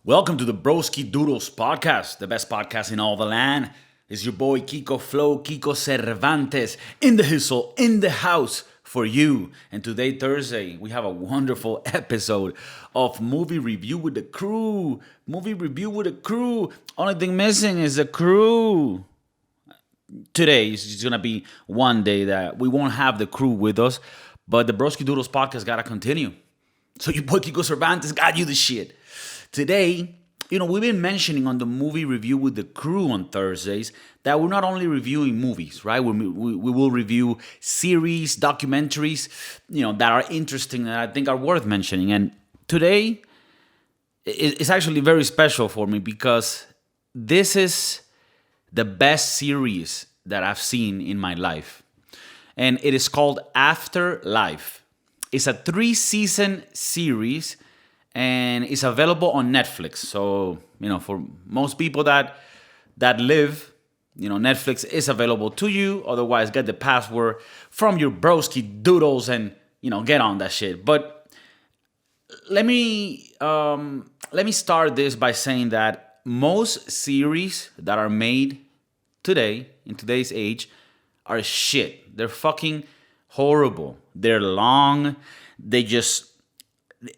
Welcome to the Broski Doodles podcast, the best podcast in all the land. It's your boy KIKO Flow, Kiko Cervantes, in the hustle, in the house for you. And today, Thursday, we have a wonderful episode of Movie Review with the Crew. Movie Review with the Crew. Only thing missing is the crew. Today is just gonna be one day that we won't have the crew with us, but the Broski Doodles podcast gotta continue. So your boy Kiko Cervantes got you the shit. Today, we've been mentioning on the Movie Review with the Crew on Thursdays that we're not only reviewing movies, right? We will review series, documentaries, that are interesting, that I think are worth mentioning. And today, it's actually very special for me because this is the best series that I've seen in my life. And it is called Afterlife. It's a 3-season series and it's available on Netflix. So, for most people that live, Netflix is available to you. Otherwise, get the password from your broski doodles and, get on that shit. But let me start this by saying that most series that are made today, in today's age, are shit. They're fucking horrible. They're long. They just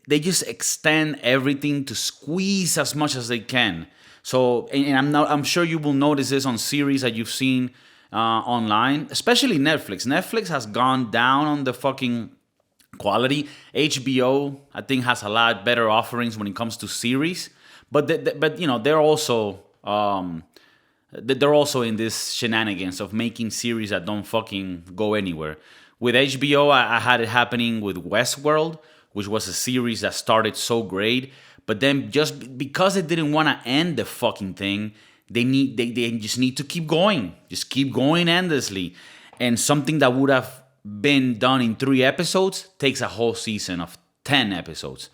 extend everything to squeeze as much as they can. So, and I'm sure you will notice this on series that you've seen online, especially Netflix. Netflix has gone down on the fucking quality. HBO, I think, has a lot better offerings when it comes to series, but they're also in this shenanigans of making series that don't fucking go anywhere. With HBO, I had it happening with Westworld, which was a series that started so great, but then just because they didn't want to end the fucking thing, they just need to keep going. Just keep going endlessly. And something that would have been done in 3 episodes takes a whole season of 10 episodes.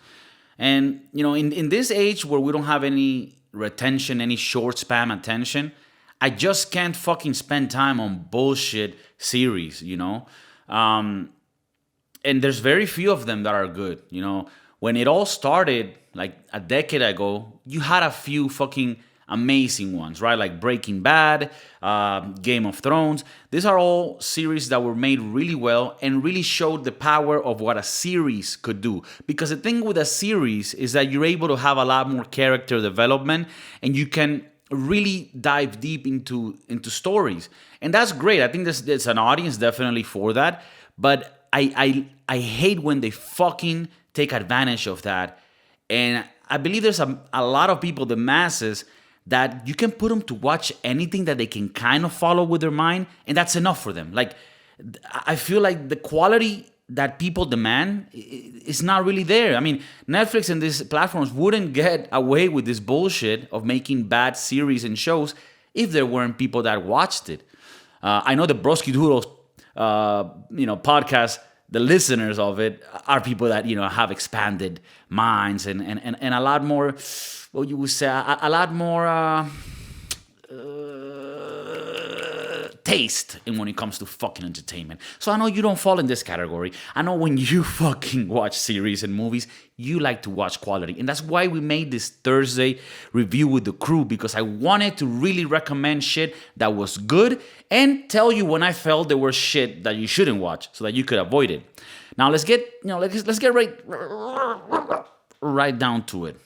And, in this age where we don't have any retention, any short spam attention, I just can't fucking spend time on bullshit series, and there's very few of them that are good. When it all started, like a decade ago, you had a few fucking amazing ones, right? Like Breaking Bad, Game of Thrones. These are all series that were made really well and really showed the power of what a series could do. Because the thing with a series is that you're able to have a lot more character development and you can really dive deep into stories. And that's great. I think there's an audience definitely for that. But I hate when they fucking take advantage of that. And I believe there's a lot of people, the masses, that you can put them to watch anything that they can kind of follow with their mind, and that's enough for them. Like, I feel like the quality that people demand is not really there. I mean, Netflix and these platforms wouldn't get away with this bullshit of making bad series and shows if there weren't people that watched it. I know the Broski Doodles podcast, the listeners of it are people that, have expanded minds and a lot more, what you would say, a lot more taste in when it comes to fucking entertainment. So I know you don't fall in this category. I know when you fucking watch series and movies, you like to watch quality. And that's why we made this Thursday review with the crew, because I wanted to really recommend shit that was good and tell you when I felt there was shit that you shouldn't watch so that you could avoid it. Now let's get right down to it.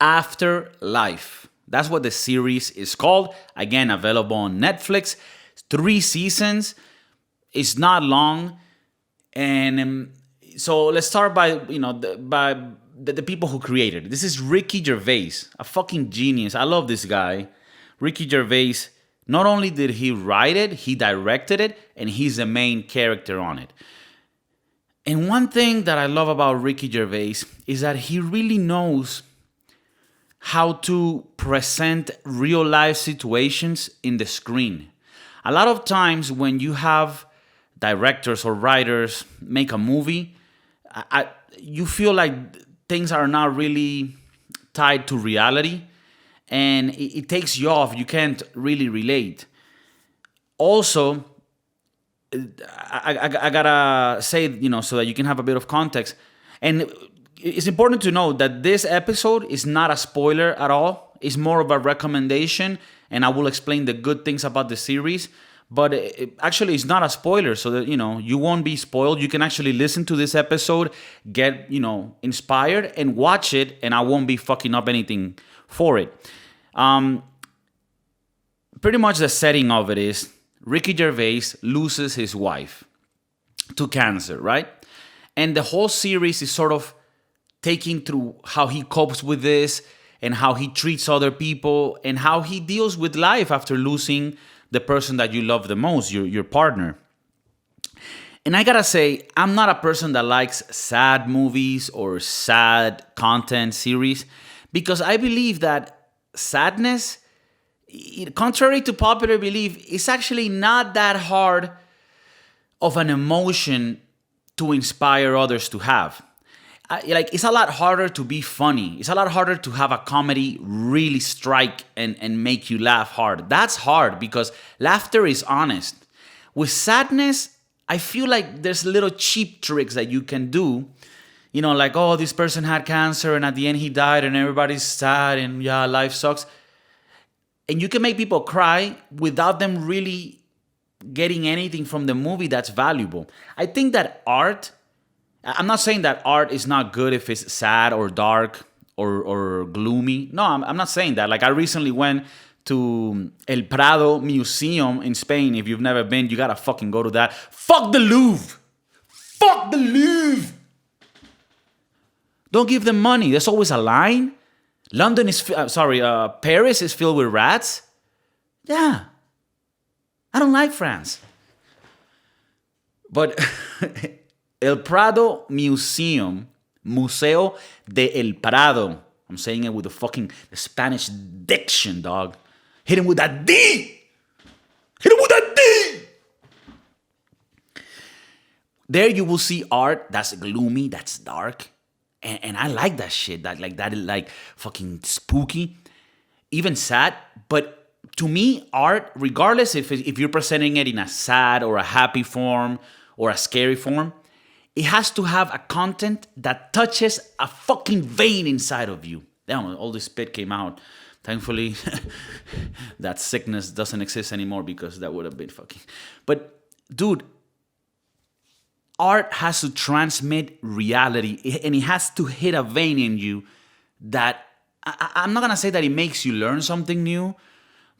Afterlife. That's what the series is called. Again, available on Netflix. 3 seasons. It's not long. And so let's start by, the people who created it. This is Ricky Gervais, a fucking genius. I love this guy. Ricky Gervais, not only did he write it, he directed it, and he's the main character on it. And one thing that I love about Ricky Gervais is that he really knows how to present real life situations in the screen. A lot of times when you have directors or writers make a movie, you feel like things are not really tied to reality and it takes you off. You can't really relate. Also, I gotta say, so that you can have a bit of context. And it's important to know that this episode is not a spoiler at all. It's more of a recommendation, and I will explain the good things about the series. But actually, it's not a spoiler, so that you won't be spoiled. You can actually listen to this episode, get inspired, and watch it, and I won't be fucking up anything for it. Pretty much the setting of it is Ricky Gervais loses his wife to cancer, right? And the whole series is sort of taking through how he copes with this and how he treats other people and how he deals with life after losing the person that you love the most, your partner. And I gotta say, I'm not a person that likes sad movies or sad content series because I believe that sadness, contrary to popular belief, is actually not that hard of an emotion to inspire others to have. It's a lot harder to be funny. It's a lot harder to have a comedy really strike and make you laugh hard. That's hard because laughter is honest. With sadness, I feel like there's little cheap tricks that you can do. Like, oh, this person had cancer and at the end he died and everybody's sad and yeah, life sucks. And you can make people cry without them really getting anything from the movie that's valuable. I think that I'm not saying that art is not good if it's sad or dark or gloomy. No, I'm not saying that. Like, I recently went to El Prado Museum in Spain. If you've never been, you gotta fucking go to that. Fuck the Louvre! Fuck the Louvre! Don't give them money. There's always a line. Paris is filled with rats. Yeah. I don't like France. But El Prado Museum, Museo de El Prado. I'm saying it with the Spanish diction, dog. Hit him with that D! Hit him with that D! There you will see art that's gloomy, that's dark. And I like that shit. That fucking spooky. Even sad. But to me, art, regardless if you're presenting it in a sad or a happy form or a scary form, it has to have a content that touches a fucking vein inside of you. Damn, all this spit came out. Thankfully, that sickness doesn't exist anymore because that would have been fucking... But, dude, art has to transmit reality and it has to hit a vein in you that... I'm not going to say that it makes you learn something new,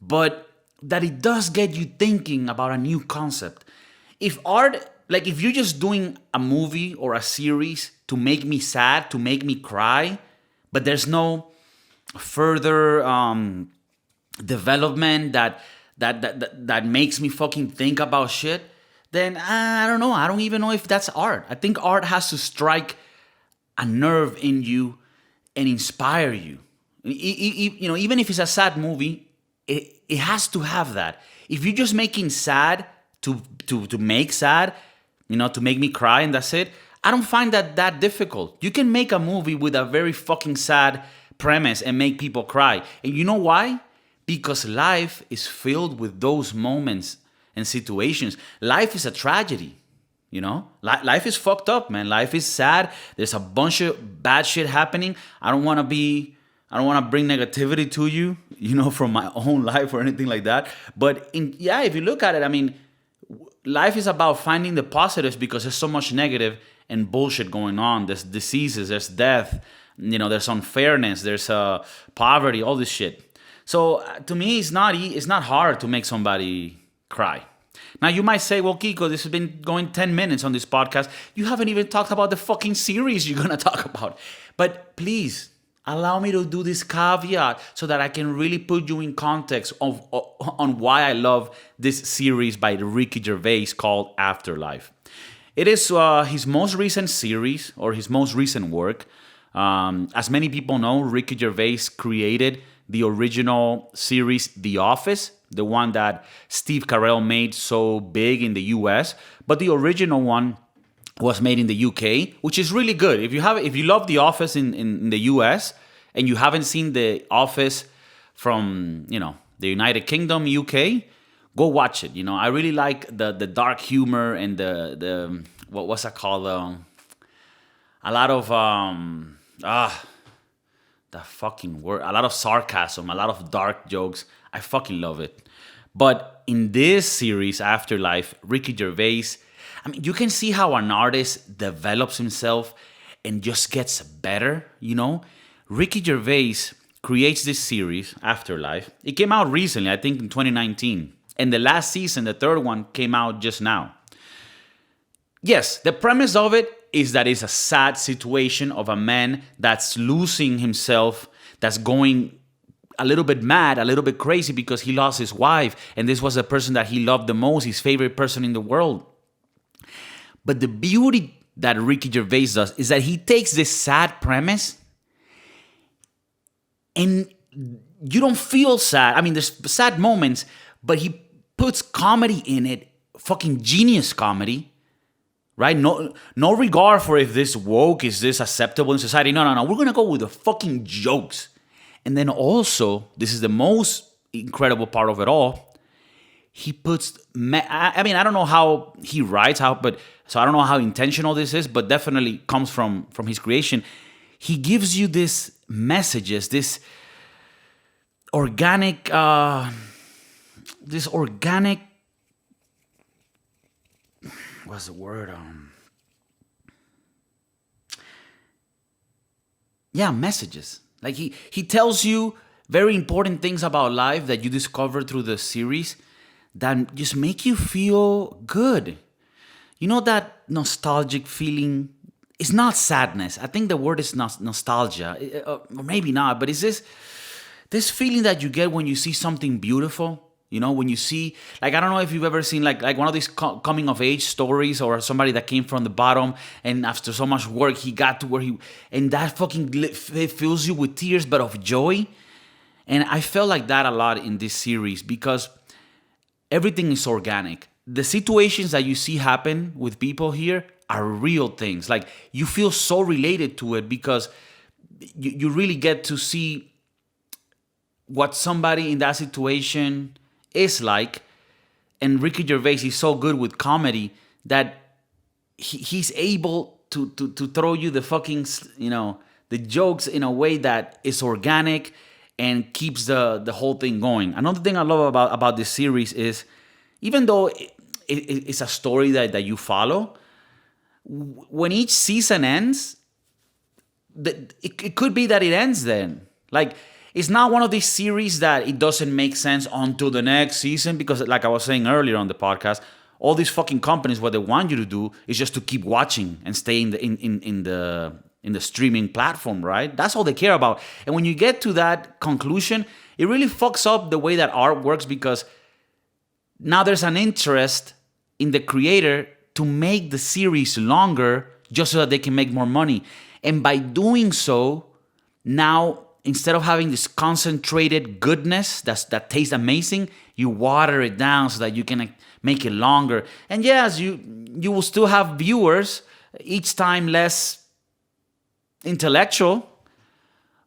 but that it does get you thinking about a new concept. If you're just doing a movie or a series to make me sad, to make me cry, but there's no further development that makes me fucking think about shit, then I don't know. I don't even know if that's art. I think art has to strike a nerve in you and inspire you. Even if it's a sad movie, it has to have that. If you're just making sad to make sad, to make me cry and that's it, I don't find that difficult. You can make a movie with a very fucking sad premise and make people cry. And you know why? Because life is filled with those moments and situations. Life is a tragedy. Life is fucked up, man. Life is sad. There's a bunch of bad shit happening. I don't want to bring negativity to you, from my own life or anything like that. But if you look at it, I mean, life is about finding the positives because there's so much negative and bullshit going on. There's diseases, there's death, there's unfairness, there's poverty, all this shit. So to me, it's not hard to make somebody cry. Now you might say, well, Kiko, this has been going 10 minutes on this podcast. You haven't even talked about the fucking series you're going to talk about. But please, allow me to do this caveat so that I can really put you in context on why I love this series by Ricky Gervais called Afterlife. It is his most recent series or his most recent work. As many people know, Ricky Gervais created the original series The Office, the one that Steve Carell made so big in the US. But the original one was made in the UK, which is really good. If you love The Office in the US and you haven't seen The Office from the United Kingdom, UK, go watch it. I really like the dark humor and the what's that called? a lot of that fucking word, a lot of sarcasm, a lot of dark jokes. I fucking love it. But in this series, Afterlife, Ricky Gervais, I mean, you can see how an artist develops himself and just gets better, you know? Ricky Gervais creates this series, Afterlife. It came out recently, I think in 2019. And the last season, the third one, came out just now. Yes, the premise of it is that it's a sad situation of a man that's losing himself, that's going a little bit mad, a little bit crazy because he lost his wife. And this was the person that he loved the most, his favorite person in the world. But the beauty that Ricky Gervais does is that he takes this sad premise and you don't feel sad. I mean, there's sad moments, but he puts comedy in it, fucking genius comedy, right? No regard for if this woke, is this acceptable in society. No. We're going to go with the fucking jokes. And then also, this is the most incredible part of it all, he puts, I mean, I don't know how he writes, so I don't know how intentional this is, but definitely comes from his creation. He gives you this messages, this organic, what's the word? Messages. Like he tells you very important things about life that you discover through the series that just make you feel good. You know that nostalgic feeling? It's not sadness. I think the word is nostalgia. Or maybe not, but it's this feeling that you get when you see something beautiful. You know, when you see, like, I don't know if you've ever seen like one of these coming of age stories or somebody that came from the bottom and after so much work, he got to where and that fucking it fills you with tears, but of joy. And I felt like that a lot in this series because everything is organic. The situations that you see happen with people here are real things. Like, you feel so related to it because you really get to see what somebody in that situation is like. And Ricky Gervais is so good with comedy that he's able to throw you the fucking, the jokes in a way that is organic and keeps the whole thing going. Another thing I love about this series is, even though it's a story that you follow, when each season ends, it could be that it ends then. Like, it's not one of these series that it doesn't make sense until the next season, because like I was saying earlier on the podcast, all these fucking companies, what they want you to do is just to keep watching and stay in the streaming platform, right? That's all they care about. And when you get to that conclusion, it really fucks up the way that art works, because now there's an interest in the creator to make the series longer just so that they can make more money. And by doing so, now instead of having this concentrated goodness that tastes amazing, you water it down so that you can make it longer. And yes, you will still have viewers, each time less intellectual,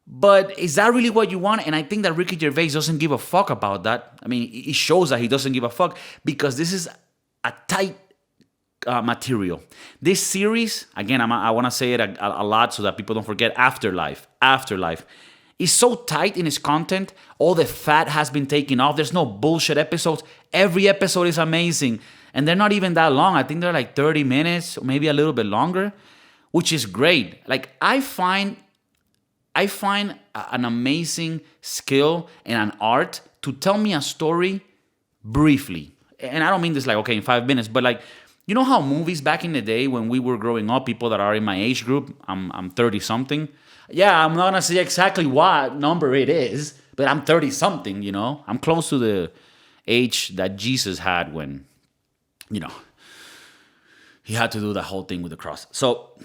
but is that really what you want? And I think that Ricky Gervais doesn't give a fuck about that. I mean, it shows that he doesn't give a fuck, because this is a tight material. This series, again, I want to say it a lot so that people don't forget, Afterlife is so tight in its content. All the fat has been taken off. There's no bullshit episodes. Every episode is amazing. And they're not even that long. I think they're like 30 minutes, or maybe a little bit longer, which is great. Like, I find an amazing skill and an art to tell me a story briefly. And I don't mean this like, okay, in 5 minutes, but like, you know how movies back in the day when we were growing up, people that are in my age group, I'm 30 something. Yeah, I'm not gonna say exactly what number it is, but I'm 30 something, you know? I'm close to the age that Jesus had when, he had to do the whole thing with the cross. So,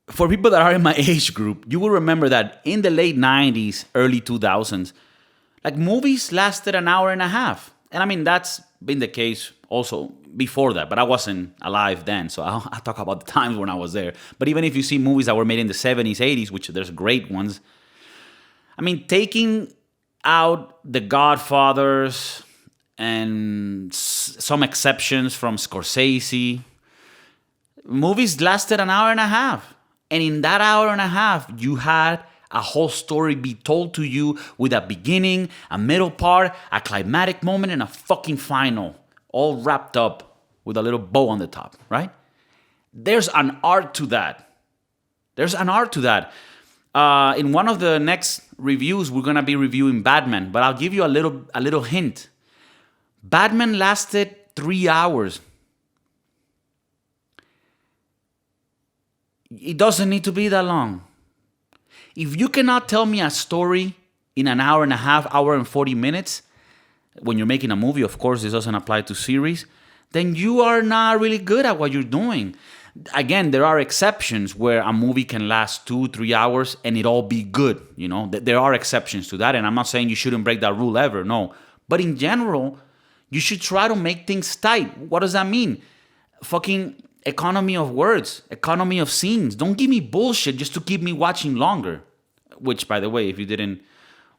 for people that are in my age group, you will remember that in the late 90s, early 2000s, like, movies lasted an hour and a half. And I mean, that's been the case also before that, but I wasn't alive then, so I'll talk about the times when I was there. But even if you see movies that were made in the 70s, 80s, which there's great ones, I mean, taking out The Godfathers and some exceptions from Scorsese, Movies lasted an hour and a half. And in that hour and a half, you had a whole story be told to you with a beginning, a middle part, a climatic moment, and a fucking final. All wrapped up with a little bow on the top, right? There's an art to that. There's an art to that. In one of the next reviews, we're gonna be reviewing Batman, but I'll give you a little hint. Batman lasted 3 hours. It doesn't need to be that long. If you cannot tell me a story in an hour and a half, hour and 40 minutes, when you're making a movie, of course, this doesn't apply to series, then you are not really good at what you're doing. Again, there are exceptions where a movie can last 2-3 hours and it all be good. You know, there are exceptions to that. And I'm not saying you shouldn't break that rule ever. No. But in general, you should try to make things tight. What does that mean? Fucking economy of words, economy of scenes. Don't give me bullshit just to keep me watching longer. Which, by the way, if you didn't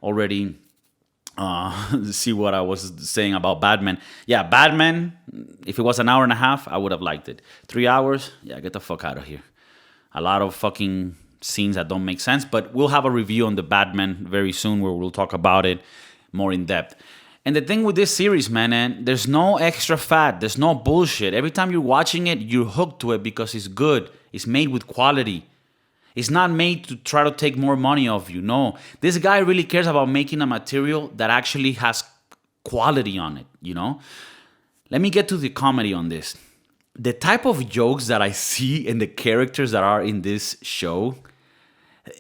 already see what I was saying about Batman. Yeah, Batman, if it was an hour and a half, I would have liked it. 3 hours, yeah, get the fuck out of here. A lot of fucking scenes that don't make sense, but we'll have a review on the Batman very soon where we'll talk about it more in depth. And the thing with this series, man, there's no extra fat. There's no bullshit. Every time you're watching it, you're hooked to it because it's good. It's made with quality. It's not made to try to take more money off you. No, this guy really cares about making a material that actually has quality on it, you know? Let me get to the comedy on this. The type of jokes that I see in the characters that are in this show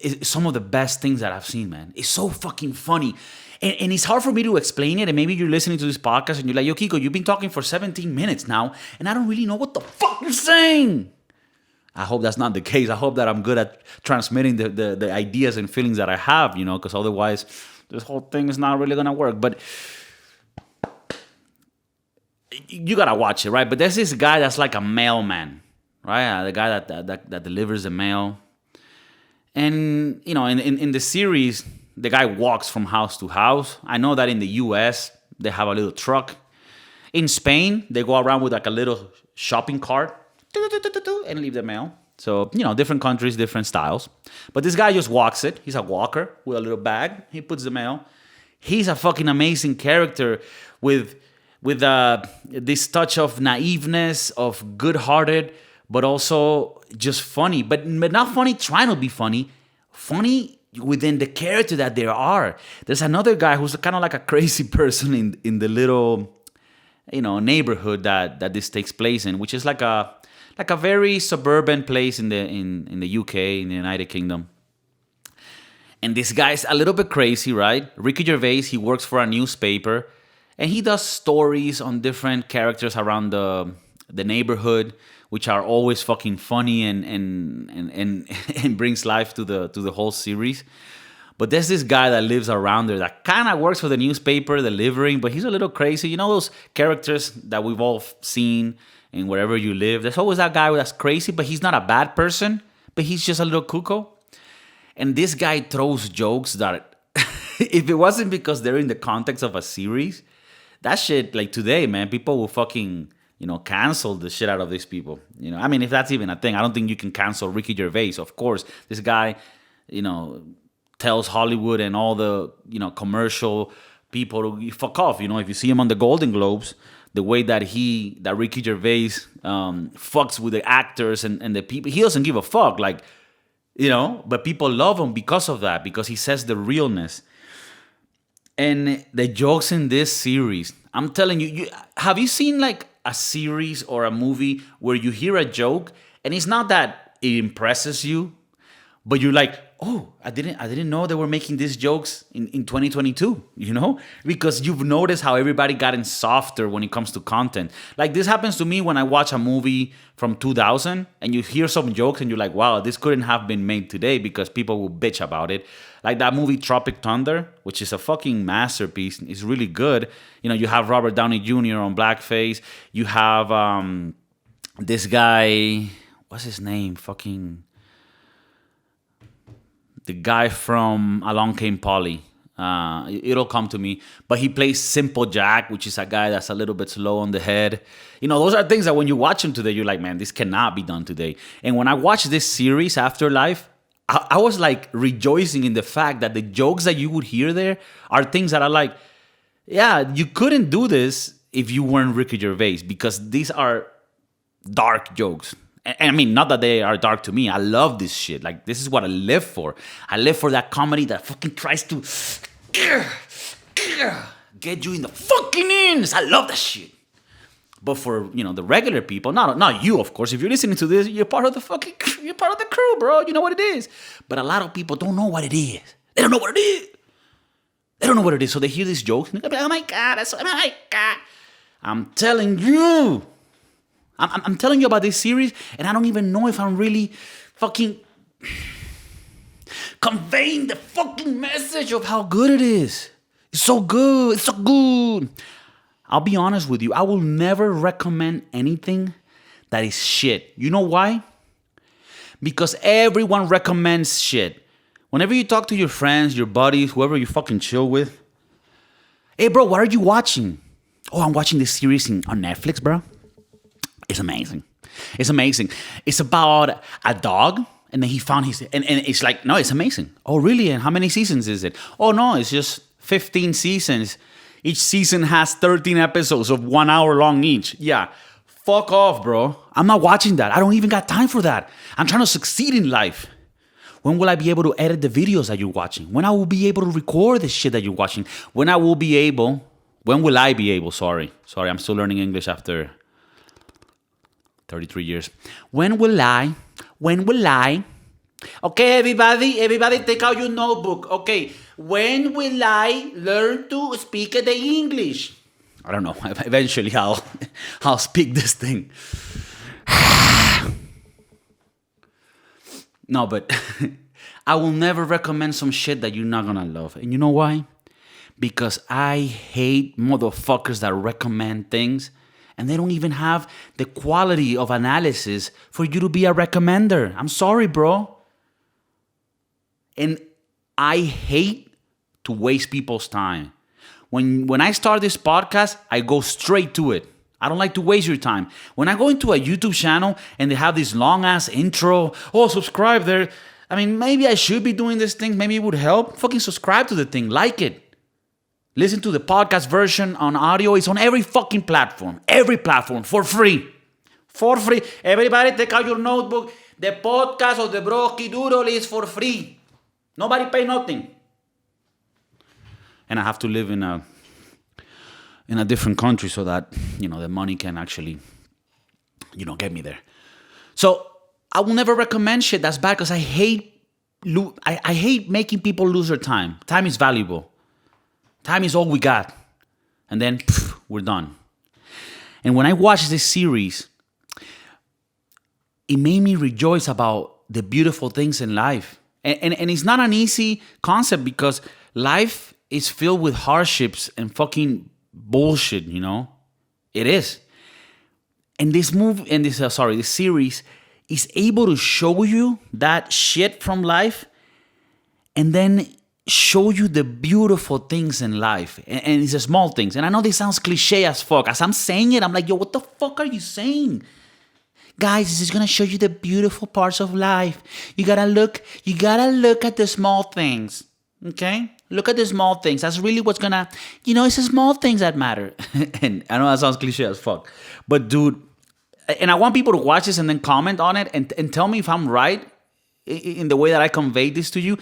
is some of the best things that I've seen, man. It's so fucking funny. And it's hard for me to explain it. And maybe you're listening to this podcast and you're like, yo, Kiko, you've been talking for 17 minutes now, and I don't really know what the fuck you're saying. I hope that's not the case. I hope that I'm good at transmitting the ideas and feelings that I have, you know, because otherwise this whole thing is not really going to work. But you got to watch it, right? But there's this guy that's like a mailman, right? The guy that delivers the mail. And, you know, in the series, the guy walks from house to house. I know that in the US, they have a little truck. In Spain, they go around with like a little shopping cart and leave the mail. So, you know, different countries, different styles. But this guy just walks it. He's a walker with a little bag. He puts the mail. He's a fucking amazing character with this touch of naiveness, of good-hearted, but also just funny. But not funny trying to be funny. Funny within the character that there are. There's another guy who's kind of like a crazy person in the little, you know, neighborhood that this takes place in, which is like a very suburban place in the UK, in the United Kingdom. And this guy's a little bit crazy, right? Ricky Gervais, he works for a newspaper, and he does stories on different characters around the neighborhood, which are always fucking funny and brings life to the whole series. But there's this guy that lives around there that kind of works for the newspaper, delivering, but he's a little crazy. You know those characters that we've all seen in wherever you live? There's always that guy that's crazy, but he's not a bad person, but he's just a little cuckoo. And this guy throws jokes that, if it wasn't because they're in the context of a series, that shit, like today, man, people will fucking, you know, cancel the shit out of these people. You know, I mean, if that's even a thing, I don't think you can cancel Ricky Gervais. Of course, this guy, you know, tells Hollywood and all the, you know, commercial people to fuck off. You know, if you see him on the Golden Globes, the way that Ricky Gervais fucks with the actors and the people, he doesn't give a fuck. Like, you know, but people love him because of that, because he says the realness. And the jokes in this series, I'm telling you, have you seen like a series or a movie where you hear a joke and it's not that it impresses you, but you're like, oh, I didn't know they were making these jokes in 2022, you know? Because you've noticed how everybody gotten softer when it comes to content. Like this happens to me when I watch a movie from 2000 and you hear some jokes and you're like, wow, this couldn't have been made today because people will bitch about it. Like that movie Tropic Thunder, which is a fucking masterpiece. It's really good. You know, you have Robert Downey Jr. on blackface. You have this guy, what's his name? Fucking... the guy from Along Came Polly. It'll come to me. But he plays Simple Jack, which is a guy that's a little bit slow on the head. Those are things that when you watch him today, you're like, man, this cannot be done today. And when I watched this series, Afterlife, I was like rejoicing in the fact that the jokes that you would hear there are things that are like, yeah, you couldn't do this if you weren't Ricky Gervais, because these are dark jokes. And I mean, not that they are dark to me. I love this shit. Like, this is what I live for. I live for that comedy that fucking tries to get you in the fucking ins. I love that shit. But for, the regular people, not you, of course. If you're listening to this, you're part of the crew, bro. You know what it is. But a lot of people don't know what it is. They don't know what it is. They don't know what it is. So they hear these jokes and they go, oh my God, oh my God. I'm telling you. I'm telling you about this series, and I don't even know if I'm really fucking conveying the fucking message of how good it is. It's so good. It's so good. I'll be honest with you. I will never recommend anything that is shit. You know why? Because everyone recommends shit. Whenever you talk to your friends, your buddies, whoever you fucking chill with, hey, bro, what are you watching? Oh, I'm watching this series on Netflix, bro. It's amazing. It's amazing. It's about a dog, and then he found his... And it's like, no, it's amazing. Oh, really? And how many seasons is it? Oh, no, it's just 15 seasons. Each season has 13 episodes of 1 hour long each. Yeah. Fuck off, bro. I'm not watching that. I don't even got time for that. I'm trying to succeed in life. When will I be able to edit the videos that you're watching? When I will be able to record the shit that you're watching? When will I be able? Sorry, I'm still learning English after 33 years. When will I? Okay, everybody take out your notebook. Okay, when will I learn to speak the English? I don't know. Eventually, I'll speak this thing. No, but I will never recommend some shit that you're not gonna love. And you know why? Because I hate motherfuckers that recommend things and they don't even have the quality of analysis for you to be a recommender. I'm sorry, bro. And I hate to waste people's time. When I start this podcast, I go straight to it. I don't like to waste your time. When I go into a YouTube channel and they have this long-ass intro, oh, subscribe there. I mean, maybe I should be doing this thing. Maybe it would help. Fucking subscribe to the thing. Like it. Listen to the podcast version on audio. It's on every fucking platform. Every platform. For free. For free. Everybody take out your notebook. The podcast of the Broski Doodle is for free. Nobody pay nothing. And I have to live in a different country so that, the money can actually, get me there. So I will never recommend shit that's bad because I hate making people lose their time. Time is valuable. Time is all we got. And then we're done. And when I watched this series, it made me rejoice about the beautiful things in life. And it's not an easy concept because life is filled with hardships and fucking bullshit, It is. And this series is able to show you that shit from life and then show you the beautiful things in life. And it's the small things. And I know this sounds cliche as fuck. As I'm saying it, I'm like, yo, what the fuck are you saying? Guys, this is going to show you the beautiful parts of life. You gotta look at the small things. Okay? Look at the small things. That's really what's gonna, it's the small things that matter. And I know that sounds cliche as fuck. But dude, and I want people to watch this and then comment on it and tell me if I'm right in the way that I conveyed this to you.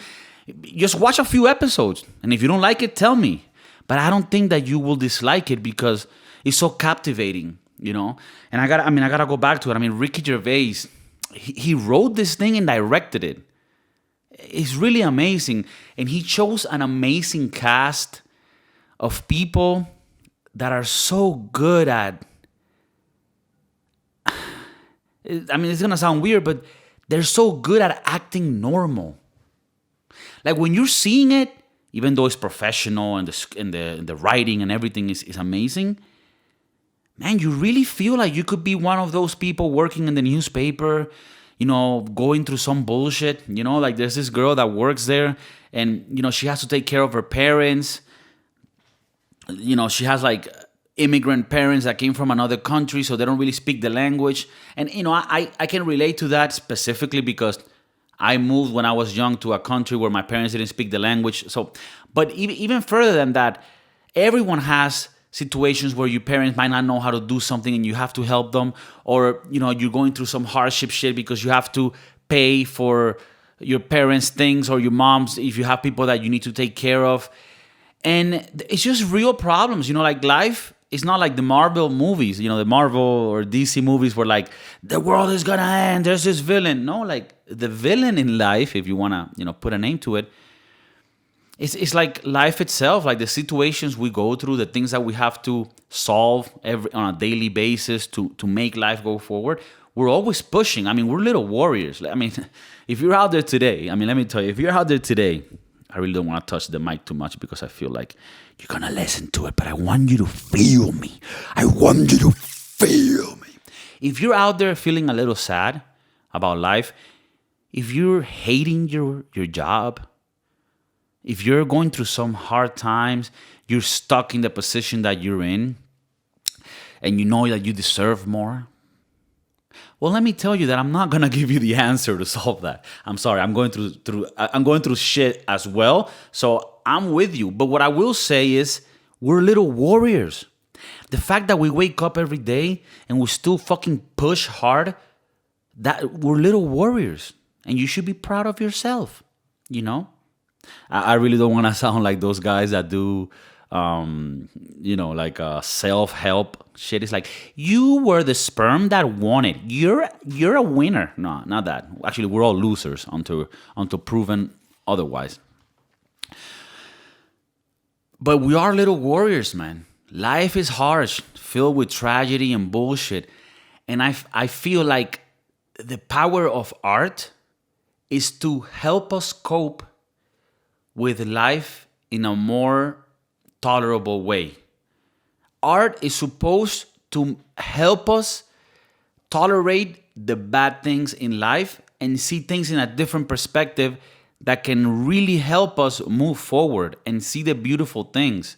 Just watch a few episodes. And if you don't like it, tell me. But I don't think that you will dislike it because it's so captivating, And I gotta go back to it. Ricky Gervais, he wrote this thing and directed it. It's really amazing. And he chose an amazing cast of people that are so good at... it's going to sound weird, but they're so good at acting normal. Like when you're seeing it, even though it's professional and the writing and everything is amazing, man, you really feel like you could be one of those people working in the newspaper, going through some bullshit, like there's this girl that works there And, she has to take care of her parents. She has like immigrant parents that came from another country, so they don't really speak the language. And, I can relate to that specifically because I moved when I was young to a country where my parents didn't speak the language. So, but even further than that, everyone has situations where your parents might not know how to do something and you have to help them, or you're going through some hardship shit because you have to pay for your parents' things, or your mom's if you have people that you need to take care of. And it's just real problems, like life is not like the Marvel movies, the Marvel or DC movies where like the world is gonna end, there's this villain. No, like the villain in life, if you wanna, put a name to it, it's like life itself, like the situations we go through, the things that we have to solve on a daily basis to make life go forward. We're always pushing. I mean, we're little warriors. I mean, if you're out there today, let me tell you, if you're out there today, I really don't want to touch the mic too much because I feel like you're going to listen to it, but I want you to feel me. I want you to feel me. If you're out there feeling a little sad about life, if you're hating your job, if you're going through some hard times, you're stuck in the position that you're in, and you know that you deserve more, well, let me tell you that I'm not gonna give you the answer to solve that. I'm sorry, I'm going through shit as well, so I'm with you. But what I will say is, we're little warriors. The fact that we wake up every day and we still fucking push hard, that we're little warriors, and you should be proud of yourself. I really don't want to sound like those guys that do, like self-help shit. It's like, you were the sperm that won it. You're a winner. No, not that. Actually, we're all losers until proven otherwise. But we are little warriors, man. Life is harsh, filled with tragedy and bullshit. And I feel like the power of art is to help us cope with life in a more tolerable way. Art is supposed to help us tolerate the bad things in life and see things in a different perspective that can really help us move forward and see the beautiful things.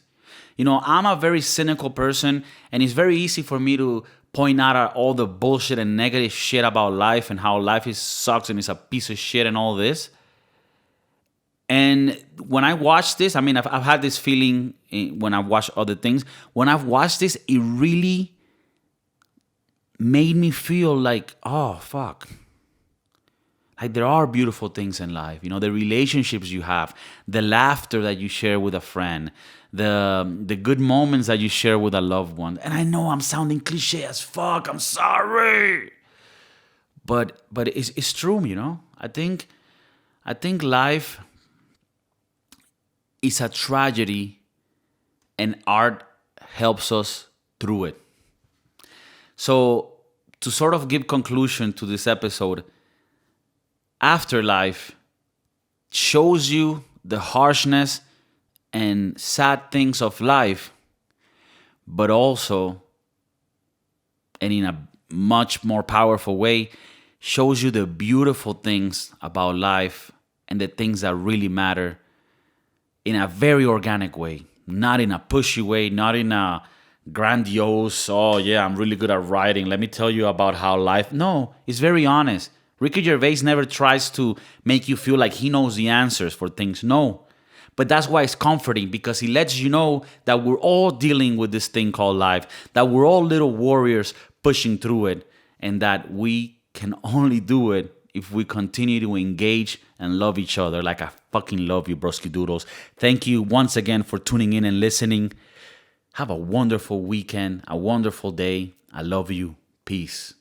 I'm a very cynical person, and it's very easy for me to point out at all the bullshit and negative shit about life and how life sucks and it's a piece of shit and all this. And when I watch this, I've had this feeling when I watch other things. When I've watched this, it really made me feel like, oh, fuck. Like there are beautiful things in life. The relationships you have, the laughter that you share with a friend, the good moments that you share with a loved one. And I know I'm sounding cliche as fuck. I'm sorry. But it's true, I think life is a tragedy, and art helps us through it. So, to sort of give conclusion to this episode, Afterlife shows you the harshness and sad things of life, but also, and in a much more powerful way, shows you the beautiful things about life and the things that really matter in a very organic way, not in a pushy way, not in a grandiose, oh yeah, I'm really good at writing, let me tell you about how life. No, it's very honest. Ricky Gervais never tries to make you feel like he knows the answers for things. No. But that's why it's comforting, because he lets you know that we're all dealing with this thing called life, that we're all little warriors pushing through it, and that we can only do it if we continue to engage and love each other like I fucking love you, broski doodles. Thank you once again for tuning in and listening. Have a wonderful weekend, a wonderful day. I love you. Peace.